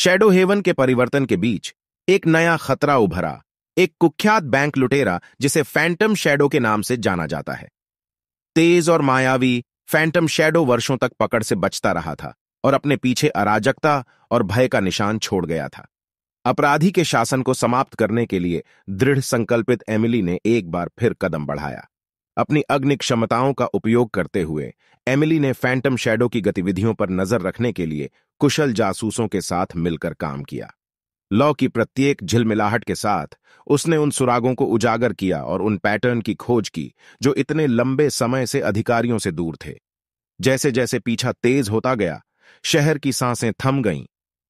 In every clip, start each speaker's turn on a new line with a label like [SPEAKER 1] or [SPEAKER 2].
[SPEAKER 1] Shadow haven के परिवर्तन के बीच एक नया खतरा उभरा, एक कुख्यात बैंक लुटेरा जिसे फैंटम शैडो के नाम से जाना जाता है। तेज और मायावी फैंटम शैडो वर्षों तक पकड़ से बचता रहा था और अपने पीछे अराजकता और भय का निशान छोड़ गया था। अपराधी के शासन को समाप्त करने के लिए दृढ़ संकल्पित एमिली ने एक बार फिर कदम बढ़ाया। अपनी अग्नि क्षमताओं का उपयोग करते हुए एमिली ने फैंटम शैडो की गतिविधियों पर नजर रखने के लिए कुशल जासूसों के साथ मिलकर काम किया। लॉ की प्रत्येक झिलमिलाहट के साथ उसने उन सुरागों को उजागर किया और उन पैटर्न की खोज की जो इतने लंबे समय से अधिकारियों से दूर थे। जैसे जैसे पीछा तेज होता गया, शहर की सांसें थम गईं।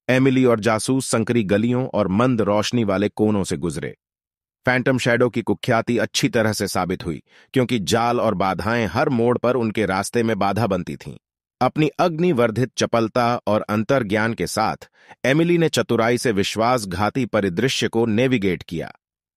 [SPEAKER 1] एमिली और जासूस संकरी गलियों और मंद रोशनी वाले कोनों से गुजरे। फैंटम शैडो की कुख्याति अच्छी तरह से साबित हुई, क्योंकि जाल और बाधाएं हर मोड़ पर उनके रास्ते में बाधा बनती थीं। अपनी अग्निवर्धित चपलता और अंतर्ज्ञान के साथ एमिली ने चतुराई से विश्वासघाती परिदृश्य को नेविगेट किया,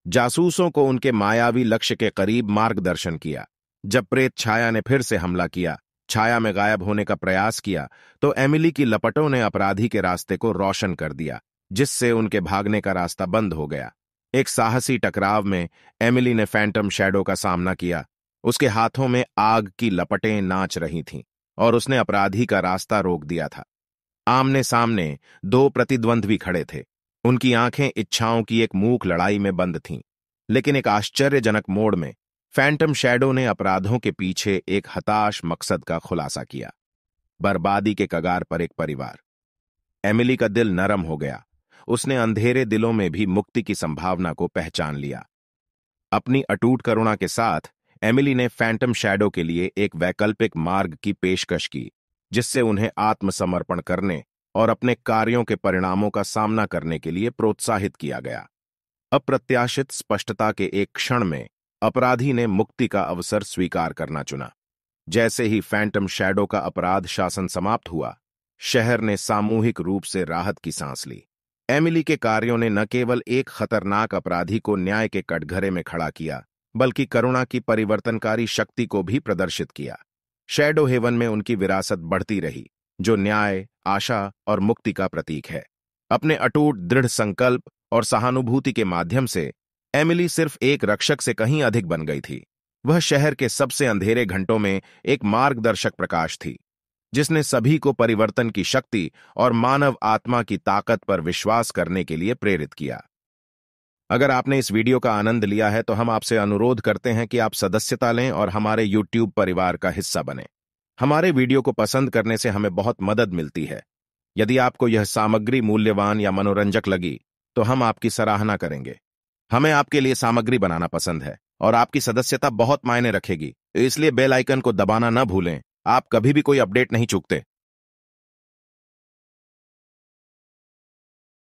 [SPEAKER 1] जासूसों को उनके मायावी लक्ष्य के करीब मार्गदर्शन किया। जब प्रेत छाया ने फिर से हमला किया, छाया में गायब होने का प्रयास किया, तो एमिली की लपटों ने अपराधी के रास्ते को रोशन कर दिया, जिससे उनके भागने का रास्ता बंद हो गया। एक साहसी टकराव में एमिली ने फैंटम शैडो का सामना किया। उसके हाथों में आग की लपटें नाच रही थीं और उसने अपराधी का रास्ता रोक दिया था। आमने सामने दो प्रतिद्वंद्वी खड़े थे। उनकी आंखें इच्छाओं की एक मूक लड़ाई में बंद थीं, लेकिन एक आश्चर्यजनक मोड़ में फैंटम शैडो ने अपराधों के पीछे एक हताश मकसद का खुलासा किया। बर्बादी के कगार पर एक परिवार। एमिली का दिल नरम हो गया। उसने अंधेरे दिलों में भी मुक्ति की संभावना को पहचान लिया। अपनी अटूट करुणा के साथ एमिली ने फैंटम शैडो के लिए एक वैकल्पिक मार्ग की पेशकश की, जिससे उन्हें आत्मसमर्पण करने और अपने कार्यों के परिणामों का सामना करने के लिए प्रोत्साहित किया गया। अप्रत्याशित स्पष्टता के एक क्षण में अपराधी ने मुक्ति का अवसर स्वीकार करना चुना। जैसे ही फैंटम शैडो का अपराध शासन समाप्त हुआ, शहर ने सामूहिक रूप से राहत की सांस ली। एमिली के कार्यों ने न केवल एक खतरनाक अपराधी को न्याय के कटघरे में खड़ा किया, बल्कि करुणा की परिवर्तनकारी शक्ति को भी प्रदर्शित किया। शैडो हेवन में उनकी विरासत बढ़ती रही, जो न्याय, आशा और मुक्ति का प्रतीक है। अपने अटूट दृढ़ संकल्प और सहानुभूति के माध्यम से एमिली सिर्फ एक रक्षक से कहीं अधिक बन गई थी। वह शहर के सबसे अंधेरे घंटों में एक मार्गदर्शक प्रकाश थी, जिसने सभी को परिवर्तन की शक्ति और मानव आत्मा की ताकत पर विश्वास करने के लिए प्रेरित किया। अगर आपने इस वीडियो का आनंद लिया है तो हम आपसे अनुरोध करते हैं कि आप सदस्यता लें और हमारे YouTube परिवार का हिस्सा बनें। हमारे वीडियो को पसंद करने से हमें बहुत मदद मिलती है। यदि आपको यह सामग्री मूल्यवान या मनोरंजक लगी तो हम आपकी सराहना करेंगे। हमें आपके लिए सामग्री बनाना पसंद है और आपकी सदस्यता बहुत मायने रखेगी, इसलिए बेल आइकन को दबाना न भूलें। आप कभी भी कोई अपडेट नहीं चूकते।